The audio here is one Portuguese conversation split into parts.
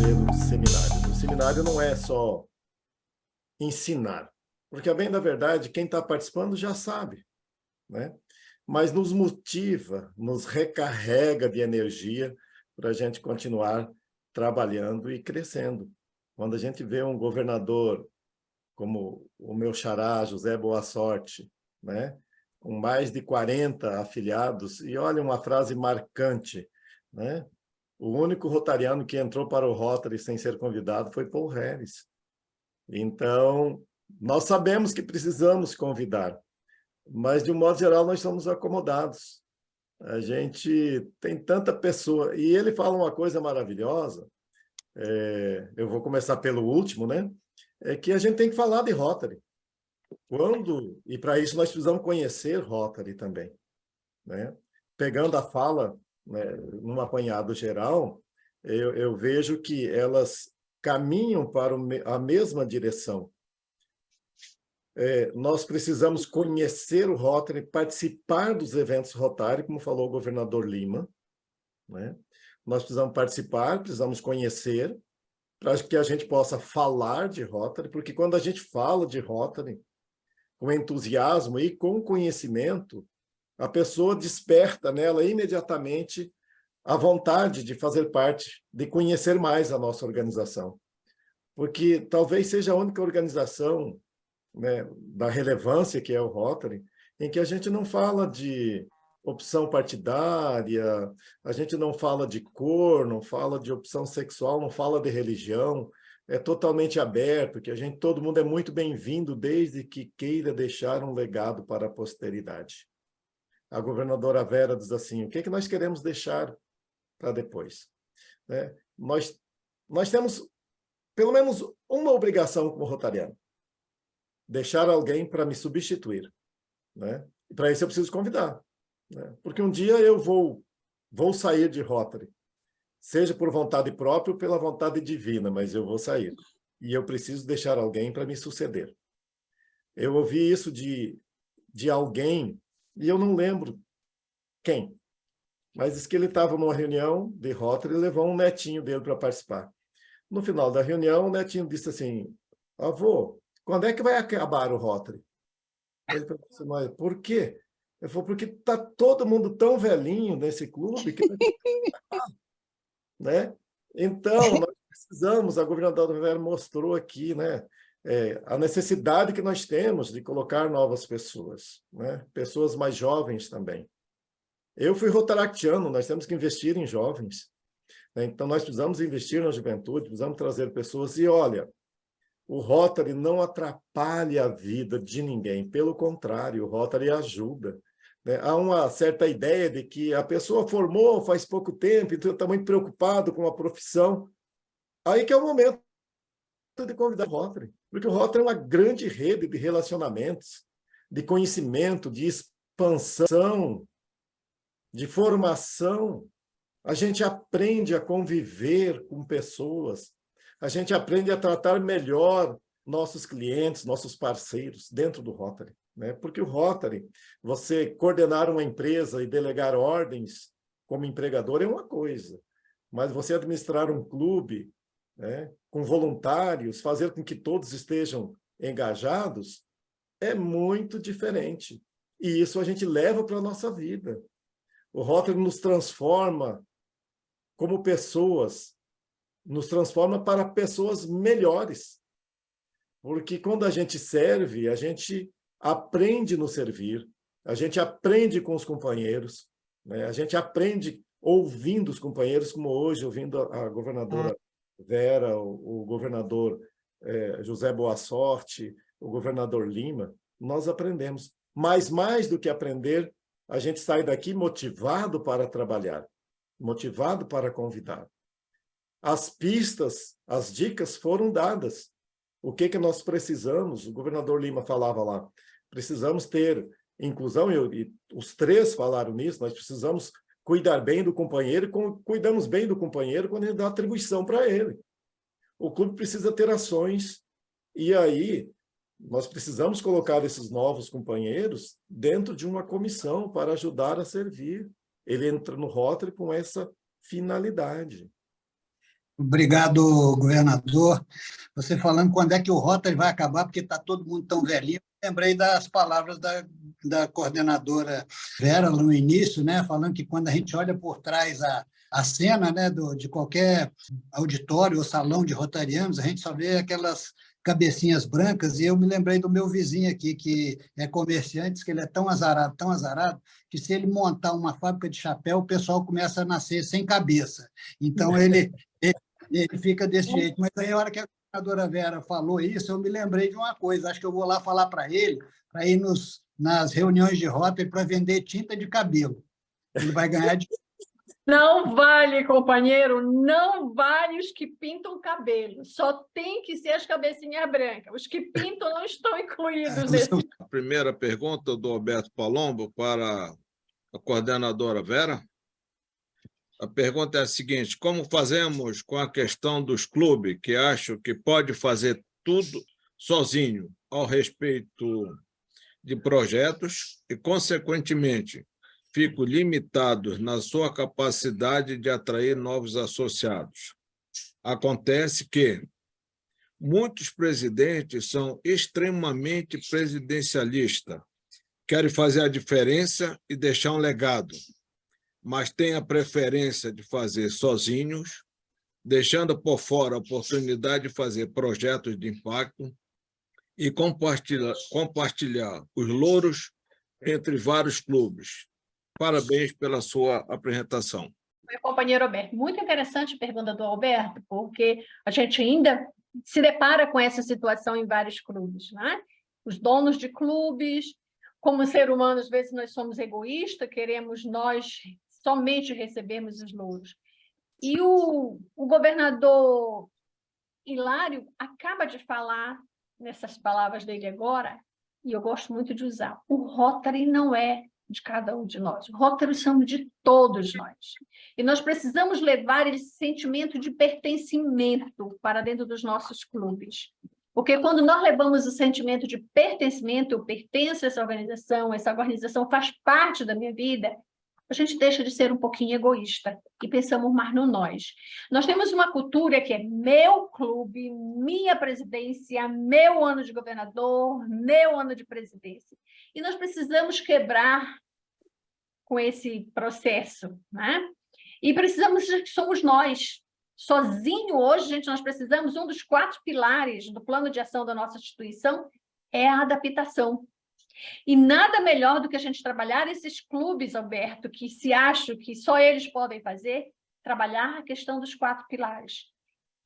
fazer os seminários. O seminário não é só ensinar, porque, a bem da verdade, quem está participando já sabe, né? Mas nos motiva, nos recarrega de energia para a gente continuar trabalhando e crescendo. Quando a gente vê um governador como o meu xará, José Boa Sorte, né? Com mais de 40 afiliados, e olha uma frase marcante, né? O único rotariano que entrou para o Rotary sem ser convidado foi Paul Harris. Então, nós sabemos que precisamos convidar, mas, de um modo geral, nós somos acomodados. A gente tem tanta pessoa... E ele fala uma coisa maravilhosa, eu vou começar pelo último, né? É que a gente tem que falar de Rotary. E para isso nós precisamos conhecer Rotary também, né? Pegando a fala, né, num apanhado geral, eu vejo que elas caminham para a mesma direção. Nós precisamos conhecer o Rotary, participar dos eventos Rotary, como falou o governador Lima, né? Nós precisamos participar, precisamos conhecer, para que a gente possa falar de Rotary, porque quando a gente fala de Rotary com entusiasmo e com conhecimento, a pessoa desperta nela imediatamente a vontade de fazer parte, de conhecer mais a nossa organização. Porque talvez seja a única organização, né, da relevância que é o Rotary, em que a gente não fala de opção partidária, a gente não fala de cor, não fala de opção sexual, não fala de religião, é totalmente aberto, que todo mundo é muito bem-vindo desde que queira deixar um legado para a posteridade. A governadora Vera diz assim, o que nós queremos deixar para depois? Né? Nós temos pelo menos uma obrigação como rotariano, deixar alguém para me substituir, né? E para isso eu preciso convidar, né? Porque um dia eu vou sair de Rotary, seja por vontade própria ou pela vontade divina, mas eu vou sair. E eu preciso deixar alguém para me suceder. Eu ouvi isso de alguém, e eu não lembro quem, mas disse que ele estava numa reunião de Rotary e levou um netinho dele para participar. No final da reunião, o netinho disse assim, avô, quando é que vai acabar o Rotary? Ele falou assim, mas por quê? Ele falou, porque está todo mundo tão velhinho nesse clube que... né? Então, nós precisamos, a governadora Vera mostrou aqui, né, a necessidade que nós temos de colocar novas pessoas, né? Pessoas mais jovens também. Eu fui rotaractiano, nós temos que investir em jovens, né? Então, nós precisamos investir na juventude, precisamos trazer pessoas. E, olha, o Rotary não atrapalha a vida de ninguém, pelo contrário, o Rotary ajuda, né? Há uma certa ideia de que a pessoa formou faz pouco tempo, então está muito preocupado com a profissão. Aí que é o momento de convidar o Rotary, porque o Rotary é uma grande rede de relacionamentos, de conhecimento, de expansão, de formação. A gente aprende a conviver com pessoas, a gente aprende a tratar melhor nossos clientes, nossos parceiros dentro do Rotary, né? Porque o Rotary, você coordenar uma empresa e delegar ordens como empregador é uma coisa, mas você administrar um clube, né, com voluntários, fazer com que todos estejam engajados, é muito diferente. E isso a gente leva para a nossa vida. O Rotary nos transforma como pessoas, nos transforma para pessoas melhores. Porque quando a gente serve, a gente aprende no servir, a gente aprende com os companheiros, né? A gente aprende ouvindo os companheiros, como hoje, ouvindo a governadora Vera, o governador José Boa Sorte, o governador Lima, nós aprendemos. Mas mais do que aprender, a gente sai daqui motivado para trabalhar, motivado para convidar. As pistas, as dicas foram dadas. O que nós precisamos? O governador Lima falava lá, precisamos ter inclusão, e os três falaram nisso, nós precisamos cuidar bem do companheiro, e cuidamos bem do companheiro quando a gente dá atribuição para ele. O clube precisa ter ações, e aí nós precisamos colocar esses novos companheiros dentro de uma comissão para ajudar a servir. Ele entra no Rotary com essa finalidade. Obrigado, governador. Você falando quando é que o Rotary vai acabar, porque está todo mundo tão velhinho. Lembrei das palavras da coordenadora Vera no início, né, falando que quando a gente olha por trás a cena, né, de qualquer auditório ou salão de rotarianos, a gente só vê aquelas cabecinhas brancas, e eu me lembrei do meu vizinho aqui, que é comerciante, diz que ele é tão azarado, que se ele montar uma fábrica de chapéu, o pessoal começa a nascer sem cabeça. Então, ele fica desse jeito. Mas aí, a hora que a governadora Vera falou isso, eu me lembrei de uma coisa. Acho que eu vou lá falar para ele, para ir nas reuniões de Rotary para vender tinta de cabelo. Ele vai ganhar de... Não vale, companheiro, não vale os que pintam cabelo. Só tem que ser as cabecinhas brancas. Os que pintam não estão incluídos nesse. A primeira pergunta do Alberto Palombo para a coordenadora Vera. A pergunta é a seguinte: como fazemos com a questão dos clubes que acham que pode fazer tudo sozinho ao respeito de projetos e, consequentemente, ficam limitados na sua capacidade de atrair novos associados? Acontece que muitos presidentes são extremamente presidencialistas, querem fazer a diferença e deixar um legado, mas têm a preferência de fazer sozinhos, deixando por fora a oportunidade de fazer projetos de impacto e compartilhar os louros entre vários clubes. Parabéns pela sua apresentação. Meu companheiro Alberto, muito interessante a pergunta do Alberto, porque a gente ainda se depara com essa situação em vários clubes, né? Os donos de clubes, como ser humano, às vezes nós somos egoístas, queremos nós somente recebermos os louros. E o governador Hilário acaba de falar nessas palavras dele agora, e eu gosto muito de usar: o Rotary não é de cada um de nós, o Rotary são de todos nós. E nós precisamos levar esse sentimento de pertencimento para dentro dos nossos clubes. Porque quando nós levamos o sentimento de pertencimento, eu pertenço a essa organização faz parte da minha vida, a gente deixa de ser um pouquinho egoísta e pensamos mais no nós. Nós temos uma cultura que é meu clube, minha presidência, meu ano de governador, meu ano de presidência. E nós precisamos quebrar com esse processo, né? E somos nós. Sozinho hoje, gente, nós precisamos, um dos 4 pilares do plano de ação da nossa instituição é a adaptação. E nada melhor do que a gente trabalhar esses clubes, Alberto, que se acham que só eles podem fazer, trabalhar a questão dos 4 pilares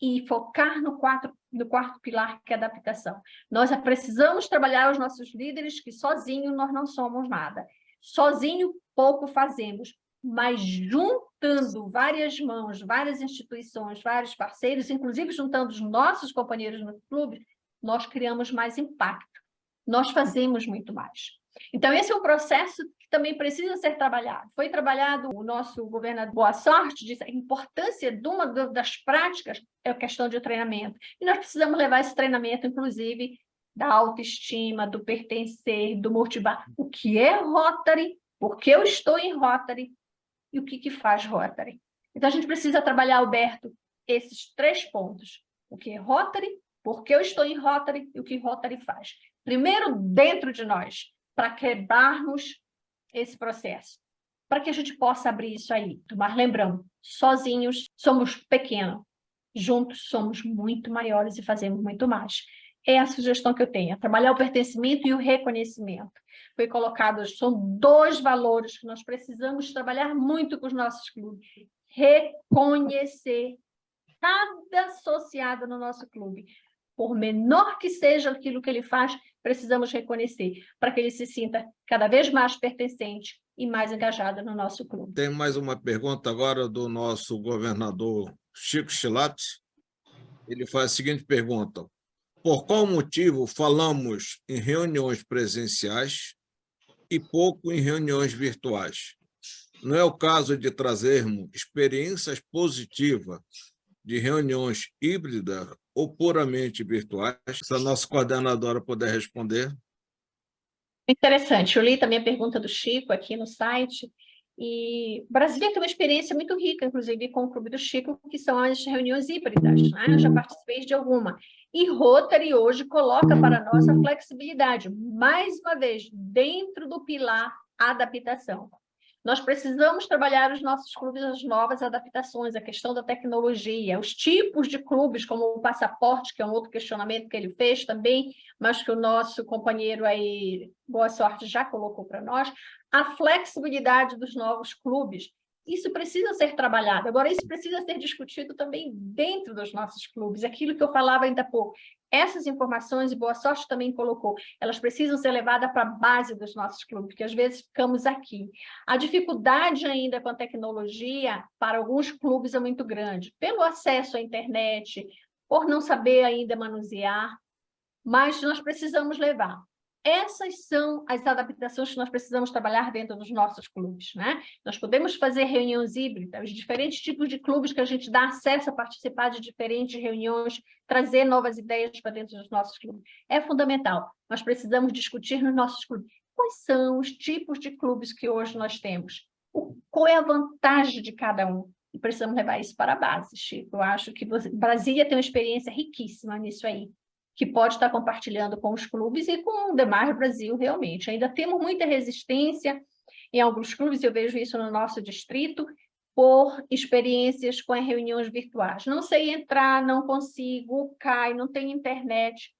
e focar no quarto pilar, que é a adaptação. Nós precisamos trabalhar os nossos líderes, que sozinho nós não somos nada. Sozinho, pouco fazemos, mas juntando várias mãos, várias instituições, vários parceiros, inclusive juntando os nossos companheiros no clube, nós criamos mais impacto. Nós fazemos muito mais. Então, esse é um processo que também precisa ser trabalhado. Foi trabalhado, o nosso governador Boa Sorte disse, a importância de uma das práticas é a questão de treinamento. E nós precisamos levar esse treinamento, inclusive, da autoestima, do pertencer, do motivar. O que é Rotary? Por que eu estou em Rotary? E o que faz Rotary? Então, a gente precisa trabalhar, Alberto, esses 3 pontos. O que é Rotary? Por que eu estou em Rotary? E o que Rotary faz? Primeiro, dentro de nós, para quebrarmos esse processo, para que a gente possa abrir isso aí. Mas lembrando, sozinhos somos pequenos, juntos somos muito maiores e fazemos muito mais. É a sugestão que eu tenho, é trabalhar o pertencimento e o reconhecimento. Foi colocado, são 2 valores que nós precisamos trabalhar muito com os nossos clubes. Reconhecer cada associado no nosso clube. Por menor que seja aquilo que ele faz, precisamos reconhecer, para que ele se sinta cada vez mais pertencente e mais engajado no nosso clube. Tem mais uma pergunta agora do nosso governador Chico Chilate. Ele faz a seguinte pergunta: por qual motivo falamos em reuniões presenciais e pouco em reuniões virtuais? Não é o caso de trazermos experiências positivas de reuniões híbridas ou puramente virtuais? Se a nossa coordenadora puder responder. Interessante. Eu li também a pergunta do Chico aqui no site E Brasília tem uma experiência muito rica, inclusive com o Clube do Chico, que são as reuniões híbridas, né? Eu já participei de alguma. E Rotary hoje coloca para nós a flexibilidade, mais uma vez, dentro do pilar adaptação. Nós precisamos trabalhar os nossos clubes, as novas adaptações, a questão da tecnologia, os tipos de clubes, como o passaporte, que é um outro questionamento que ele fez também, mas que o nosso companheiro aí, Boa Sorte, já colocou para nós, a flexibilidade dos novos clubes. Isso precisa ser trabalhado. Agora, isso precisa ser discutido também dentro dos nossos clubes. Aquilo que eu falava ainda há pouco. Essas informações, e Boa Sorte também colocou, elas precisam ser levadas para a base dos nossos clubes, porque às vezes ficamos aqui. A dificuldade ainda com a tecnologia para alguns clubes é muito grande, pelo acesso à internet, por não saber ainda manusear, mas nós precisamos levar. Essas são as adaptações que nós precisamos trabalhar dentro dos nossos clubes, né? Nós podemos fazer reuniões híbridas, os diferentes tipos de clubes que a gente dá acesso a participar de diferentes reuniões, trazer novas ideias para dentro dos nossos clubes. É fundamental. Nós precisamos discutir nos nossos clubes quais são os tipos de clubes que hoje nós temos, qual é a vantagem de cada um. E precisamos levar isso para a base, Chico. Eu acho que Brasília tem uma experiência riquíssima nisso aí, que pode estar compartilhando com os clubes e com o demais Brasil, realmente. Ainda temos muita resistência em alguns clubes, eu vejo isso no nosso distrito, por experiências com as reuniões virtuais. Não sei entrar, não consigo, cai, não tem internet.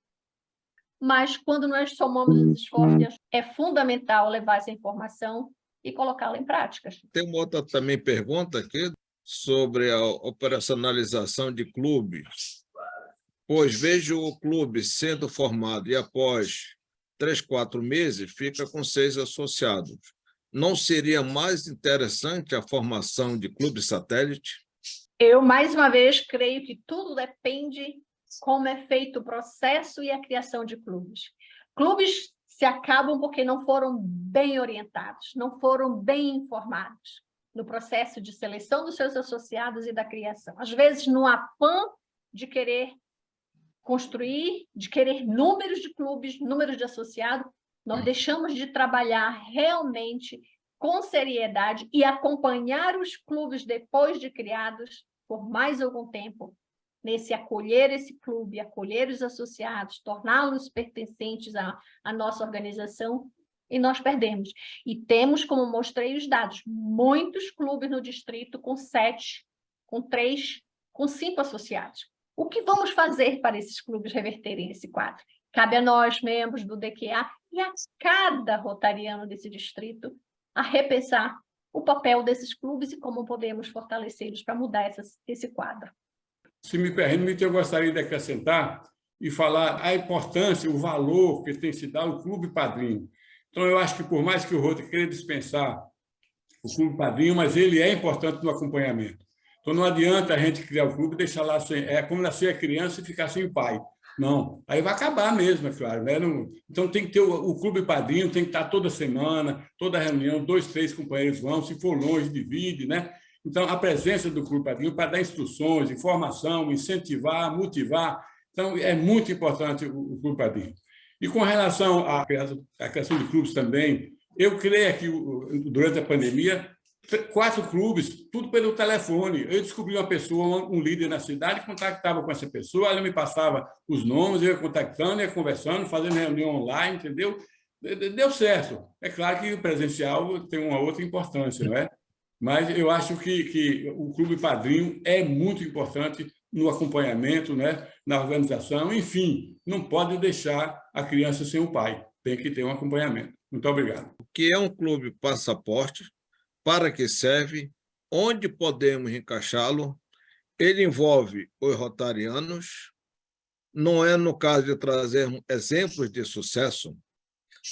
Mas, quando nós somamos os esforços, é fundamental levar essa informação e colocá-la em prática. Tem uma outra também pergunta aqui sobre a operacionalização de clubes. Pois vejo o clube sendo formado e após 3, 4 meses fica com 6 associados. Não seria mais interessante a formação de clube satélite? Eu, mais uma vez, creio que tudo depende como é feito o processo e a criação de clubes. Clubes se acabam porque não foram bem orientados, não foram bem informados no processo de seleção dos seus associados e da criação. Às vezes, no afã de querer construir, de querer números de clubes, números de associados, nós deixamos de trabalhar realmente com seriedade e acompanhar os clubes depois de criados por mais algum tempo, nesse acolher esse clube, acolher os associados, torná-los pertencentes à nossa organização, e nós perdemos. E temos, como mostrei os dados, muitos clubes no distrito com 7, com 3, com 5 associados. O que vamos fazer para esses clubes reverterem esse quadro? Cabe a nós, membros do DQA, e a cada rotariano desse distrito, a repensar o papel desses clubes e como podemos fortalecê-los para mudar esse quadro. Se me permite, eu gostaria de acrescentar e falar a importância, o valor que tem se dado ao Clube Padrinho. Então, eu acho que, por mais que o Rotary queira dispensar o Clube Padrinho, mas ele é importante no acompanhamento. Então, não adianta a gente criar o clube e deixar lá sem... É como nascer a criança e ficar sem pai. Não, aí vai acabar mesmo, é claro. Né? Então, tem que ter o Clube Padrinho, tem que estar toda semana, toda reunião, 2, 3 companheiros vão, se for longe, divide, né? Então, a presença do Clube Padrinho para dar instruções, informação, incentivar, motivar. Então, é muito importante o Clube Padrinho. E com relação à criação de clubes também, eu creio que, durante a pandemia, 4 clubes, tudo pelo telefone. Eu descobri uma pessoa, um líder na cidade, contactava com essa pessoa, ela me passava os nomes, eu ia contactando, ia conversando, fazendo reunião online, entendeu? Deu certo. É claro que o presencial tem uma outra importância, não é? Mas eu acho que o Clube Padrinho é muito importante no acompanhamento, né? Na organização, enfim, não pode deixar a criança sem o pai, tem que ter um acompanhamento. Muito obrigado. O que é um clube passaporte? Para que serve? Onde podemos encaixá-lo? Ele envolve os rotarianos? Não é no caso de trazermos exemplos de sucesso?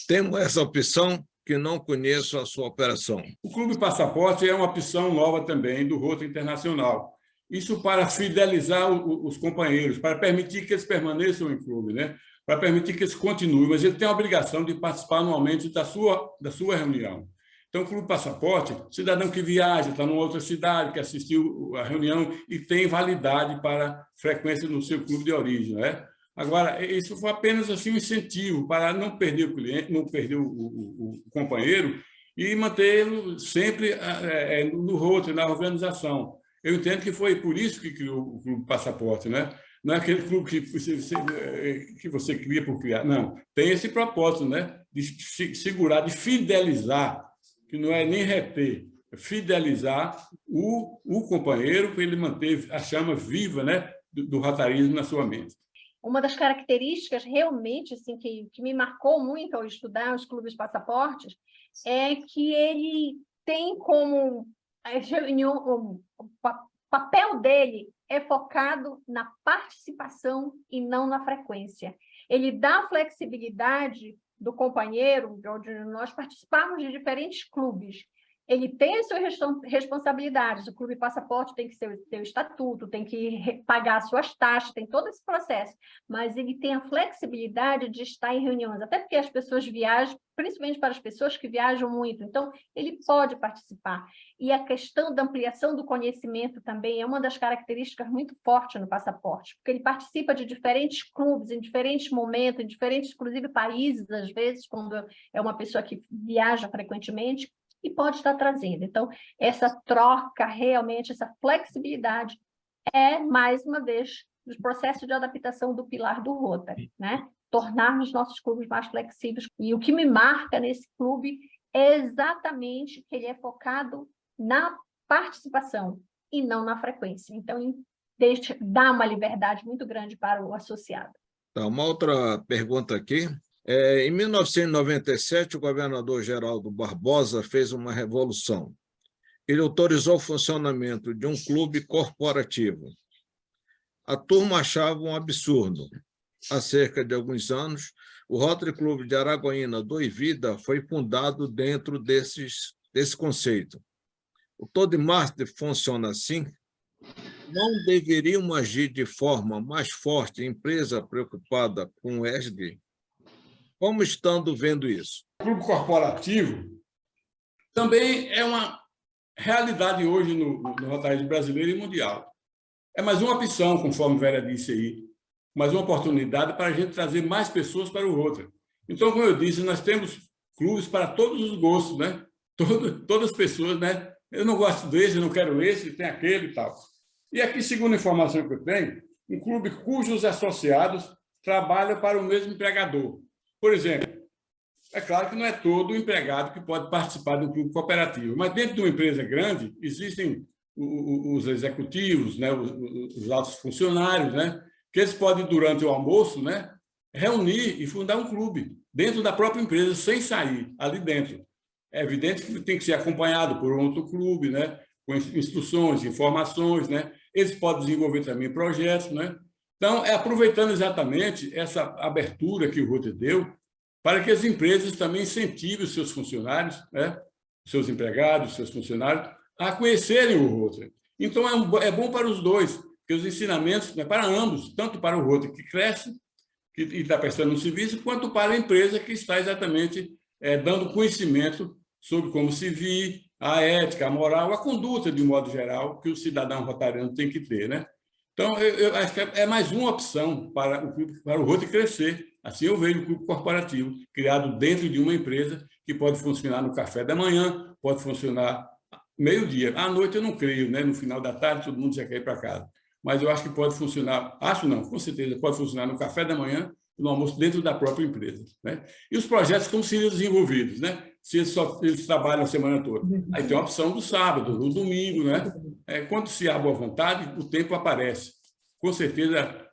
Temos essa opção que não conheço a sua operação. O Clube Passaporte é uma opção nova também do Rotary Internacional. Isso para fidelizar os companheiros, para permitir que eles permaneçam em clube, né? Para permitir que eles continuem, mas ele tem a obrigação de participar anualmente da sua reunião. Então, o Clube Passaporte, cidadão que viaja, está numa outra cidade, que assistiu a reunião e tem validade para frequência no seu clube de origem, né? Agora, isso foi apenas assim um incentivo para não perder o cliente, não perder o companheiro e mantê-lo sempre no Rotary, na organização. Eu entendo que foi por isso que criou o Clube Passaporte, né? Não é aquele clube que você cria por criar, não. Tem esse propósito, né? De segurar, de fidelizar, que não é nem reter, é fidelizar o companheiro para ele manter a chama viva, né? do rotarismo na sua mente. Uma das características realmente assim, que me marcou muito ao estudar os clubes passaportes é que ele tem como o papel dele é focado na participação e não na frequência. Ele dá flexibilidade do companheiro, onde nós participamos de diferentes clubes. Ele tem as suas responsabilidades, o Clube Passaporte tem que ter o seu estatuto, tem que pagar as suas taxas, tem todo esse processo, mas ele tem a flexibilidade de estar em reuniões, até porque as pessoas viajam, principalmente para as pessoas que viajam muito, então ele pode participar. E a questão da ampliação do conhecimento também é uma das características muito fortes no Passaporte, porque ele participa de diferentes clubes, em diferentes momentos, em diferentes, inclusive, países, às vezes, quando é uma pessoa que viaja frequentemente, e pode estar trazendo. Então, essa troca, realmente, essa flexibilidade é, mais uma vez, o processo de adaptação do pilar do Rotary, né? Tornarmos nossos clubes mais flexíveis. E o que me marca nesse clube é exatamente que ele é focado na participação e não na frequência. Então, dá uma liberdade muito grande para o associado. Então, uma outra pergunta aqui. Em 1997, o governador Geraldo Barbosa fez uma revolução. Ele autorizou o funcionamento de um clube corporativo. A turma achava um absurdo. Há cerca de alguns anos, o Rotary Clube de Araguaína do Vida foi fundado dentro desse conceito. O Toastmaster funciona assim? Não deveriam agir de forma mais forte, empresa preocupada com o ESG? Como estando vendo isso? O clube corporativo também é uma realidade hoje no rotarismo brasileiro e mundial. É mais uma opção, conforme a Vera disse aí, mais uma oportunidade para a gente trazer mais pessoas para o Rotary. Então, como eu disse, nós temos clubes para todos os gostos, né? Todas as pessoas, né? Eu não gosto desse, eu não quero esse, tem aquele e tal. E aqui, segundo a informação que eu tenho, um clube cujos associados trabalham para o mesmo empregador. Por exemplo, é claro que não é todo empregado que pode participar do clube cooperativo, mas dentro de uma empresa grande existem os executivos, né, os altos funcionários, né, que eles podem, durante o almoço, né, reunir e fundar um clube dentro da própria empresa, sem sair ali dentro. É evidente que tem que ser acompanhado por outro clube, né, com instruções, informações, né, eles podem desenvolver também projetos, né. Então, aproveitando exatamente essa abertura que o Rotary deu, para que as empresas também incentivem os seus funcionários, né, seus empregados, seus funcionários, a conhecerem o Rotary. Então, é bom para os dois, porque os ensinamentos, né, para ambos, tanto para o Rotary que cresce, que está prestando um serviço, quanto para a empresa que está exatamente dando conhecimento sobre como se vir, a ética, a moral, a conduta, de um modo geral, que o cidadão rotariano tem que ter, né? Então, eu acho que é mais uma opção para o Rotary crescer. Assim eu vejo o clube corporativo, criado dentro de uma empresa que pode funcionar no café da manhã, pode funcionar meio-dia. À noite eu não creio, né? No final da tarde todo mundo já quer ir para casa. Mas eu acho que pode funcionar, acho não, com certeza, pode funcionar no café da manhã e no almoço dentro da própria empresa, né? E os projetos como seriam desenvolvidos, né? Se eles trabalham a semana toda. Aí tem a opção do sábado, do domingo, né? Quando se há boa vontade, o tempo aparece. Com certeza,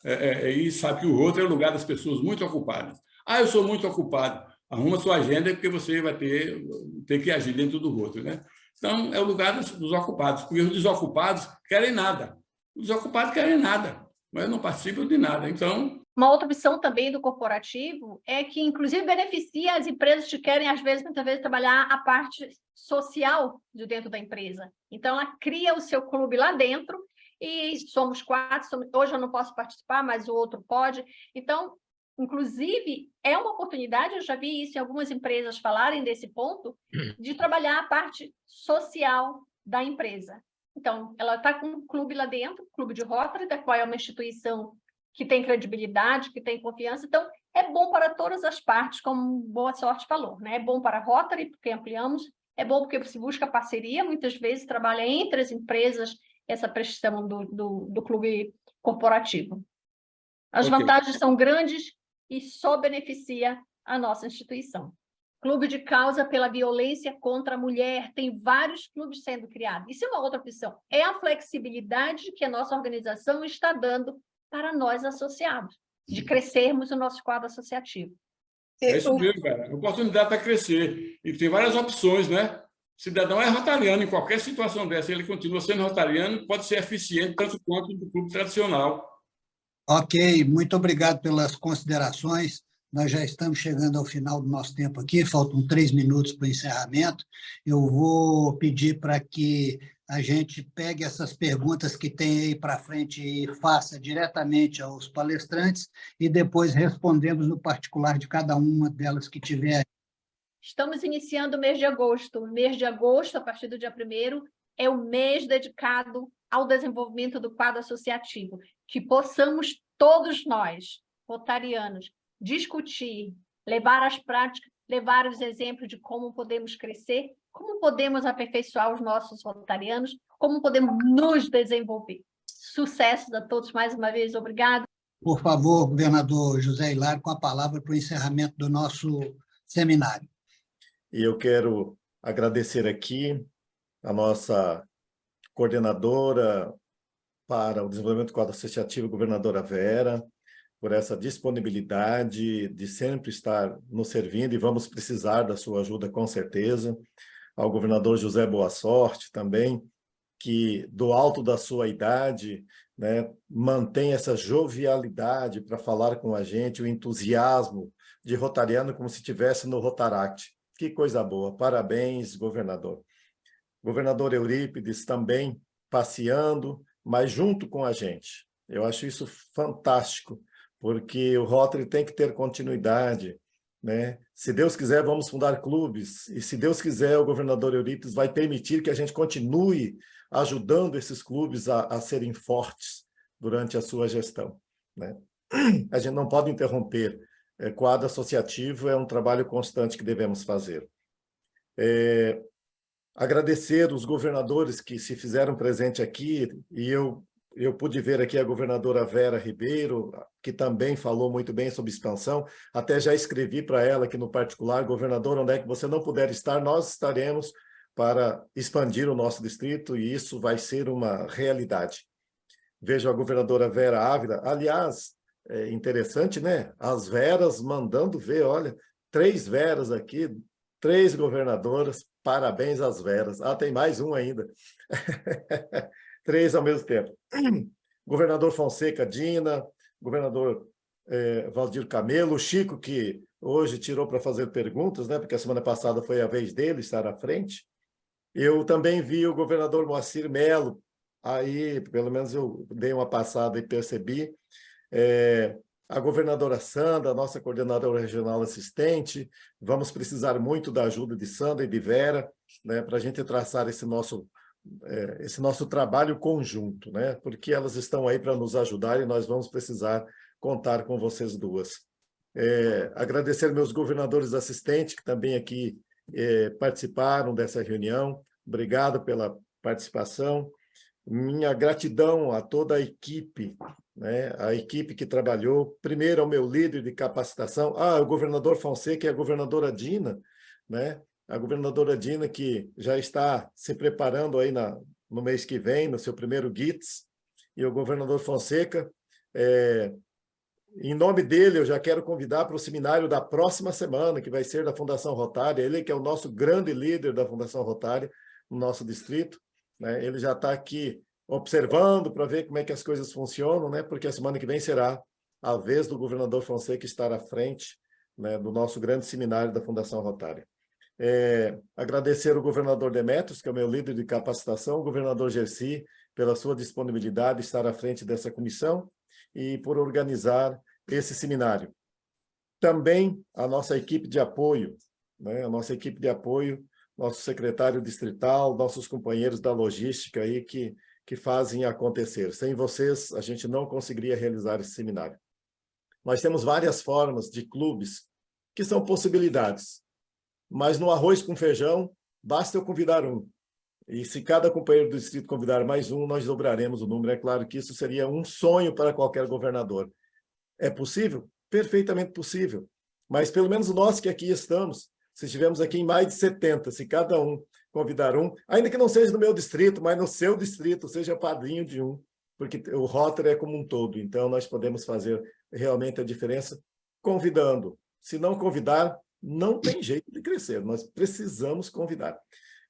e sabe que o Rotary é o lugar das pessoas muito ocupadas. Ah, eu sou muito ocupado. Arruma sua agenda, porque você vai ter que agir dentro do Rotary, né? Então, é o lugar dos ocupados, porque os desocupados querem nada. Os desocupados querem nada, mas não participam de nada. Então, uma outra opção também do corporativo é que, inclusive, beneficia as empresas que querem, muitas vezes, trabalhar a parte social de dentro da empresa. Então, ela cria o seu clube lá dentro e somos 4, hoje eu não posso participar, mas o outro pode. Então, inclusive, é uma oportunidade, eu já vi isso em algumas empresas falarem desse ponto, de trabalhar a parte social da empresa. Então, ela está com um clube lá dentro, Clube de Rotary, da qual é uma instituição que tem credibilidade, que tem confiança. Então, é bom para todas as partes, como Boa Sorte falou, né? É bom para a Rotary, porque ampliamos, É bom porque se busca parceria, muitas vezes trabalha entre as empresas essa prestação do clube corporativo. As Ok. vantagens são grandes e só beneficia a nossa instituição. Clube de causa pela violência contra a mulher, tem vários clubes sendo criados. Isso é uma outra opção. É a flexibilidade que a nossa organização está dando para nós associados, de crescermos o nosso quadro associativo. É isso mesmo, cara. Oportunidade para crescer. E tem várias opções, né? O cidadão é rotariano em qualquer situação dessa. Ele continua sendo rotariano, pode ser eficiente tanto quanto do clube tradicional. Ok, muito obrigado pelas considerações. Nós já estamos chegando ao final do nosso tempo aqui, faltam 3 minutos para o encerramento. Eu vou pedir para que a gente pegue essas perguntas que tem aí para frente e faça diretamente aos palestrantes e depois respondemos no particular de cada uma delas que tiver. Estamos iniciando o mês de agosto. O mês de agosto, a partir do dia 1º, é o mês dedicado ao desenvolvimento do quadro associativo. Que possamos todos nós, rotarianos, discutir, levar as práticas, levar os exemplos de como podemos crescer, como podemos aperfeiçoar os nossos rotarianos, como podemos nos desenvolver. Sucessos a todos mais uma vez. Obrigado. Por favor, governador José Hilário, com a palavra para o encerramento do nosso seminário. E eu quero agradecer aqui a nossa coordenadora para o desenvolvimento do quadro associativo, governadora Vera, por essa disponibilidade de sempre estar nos servindo, e vamos precisar da sua ajuda com certeza. Ao governador José Boa Sorte também, que do alto da sua idade, né, mantém essa jovialidade para falar com a gente, o entusiasmo de rotariano como se estivesse no Rotaract. Que coisa boa, parabéns, governador. Governador Eurípides também passeando, mas junto com a gente. Eu acho isso fantástico, porque o Rotary tem que ter continuidade, né? Se Deus quiser, vamos fundar clubes, e se Deus quiser, o governador Eurípides vai permitir que a gente continue ajudando esses clubes a serem fortes durante a sua gestão, né? A gente não pode interromper. Quadro associativo é um trabalho constante que devemos fazer. Agradecer os governadores que se fizeram presente aqui, e eu pude ver aqui a governadora Vera Ribeiro, que também falou muito bem sobre expansão. Até já escrevi para ela aqui no particular: governador, onde é que você não puder estar, nós estaremos para expandir o nosso distrito, e isso vai ser uma realidade. Vejo a governadora Vera Ávila, aliás, é interessante, né? As Veras mandando ver, olha, 3 Veras aqui, 3 governadoras, parabéns às Veras. Ah, tem mais um ainda. 3 ao mesmo tempo. Governador Fonseca Dina, governador Valdir Camelo, o Chico, que hoje tirou para fazer perguntas, né? Porque a semana passada foi a vez dele estar à frente. Eu também vi o governador Moacir Melo, aí, pelo menos eu dei uma passada e percebi. A governadora Sandra, nossa coordenadora regional assistente. Vamos precisar muito da ajuda de Sandra e de Vera, né, para a gente traçar esse nosso trabalho conjunto, né, porque elas estão aí para nos ajudar e nós vamos precisar contar com vocês duas. Agradecer meus governadores assistentes, que também aqui participaram dessa reunião. Obrigado pela participação. Minha gratidão a toda a equipe, né? A equipe que trabalhou, primeiro ao meu líder de capacitação, o governador Fonseca e a governadora Dina, né? A governadora Dina, que já está se preparando aí no mês que vem, no seu primeiro GITS, e o governador Fonseca, em nome dele, eu já quero convidar para o seminário da próxima semana, que vai ser da Fundação Rotária, ele que é o nosso grande líder da Fundação Rotária no nosso distrito, né? Ele já está aqui observando para ver como é que as coisas funcionam, né? Porque a semana que vem será a vez do governador Fonseca estar à frente, né, do nosso grande seminário da Fundação Rotária. Agradecer o governador Demetrios, que é o meu líder de capacitação, o governador Gersi, pela sua disponibilidade de estar à frente dessa comissão e por organizar esse seminário. Também a nossa equipe de apoio, né? A nossa equipe de apoio, nosso secretário distrital, nossos companheiros da logística aí que fazem acontecer. Sem vocês, a gente não conseguiria realizar esse seminário. Nós temos várias formas de clubes que são possibilidades, mas no arroz com feijão, basta eu convidar um. E se cada companheiro do distrito convidar mais um, nós dobraremos o número. É claro que isso seria um sonho para qualquer governador. É possível? Perfeitamente possível. Mas pelo menos nós que aqui estamos, se estivermos aqui em mais de 70, se cada um convidar um, ainda que não seja no meu distrito, mas no seu distrito, seja padrinho de um, porque o Rotary é como um todo. Então, nós podemos fazer realmente a diferença convidando. Se não convidar, não tem jeito de crescer. Nós precisamos convidar.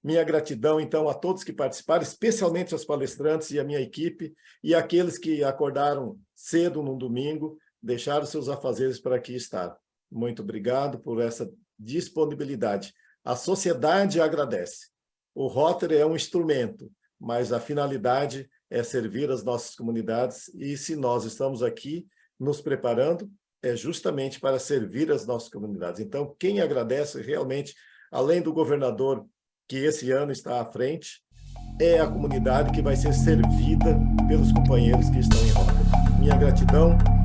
Minha gratidão, então, a todos que participaram, especialmente aos palestrantes e a minha equipe, e aqueles que acordaram cedo num domingo, deixaram seus afazeres para aqui estar. Muito obrigado por essa disponibilidade. A sociedade agradece. O Rotary é um instrumento, mas a finalidade é servir as nossas comunidades, e se nós estamos aqui nos preparando, é justamente para servir as nossas comunidades. Então, quem agradece realmente, além do governador, que esse ano está à frente, é a comunidade que vai ser servida pelos companheiros que estão em Rotary. Minha gratidão.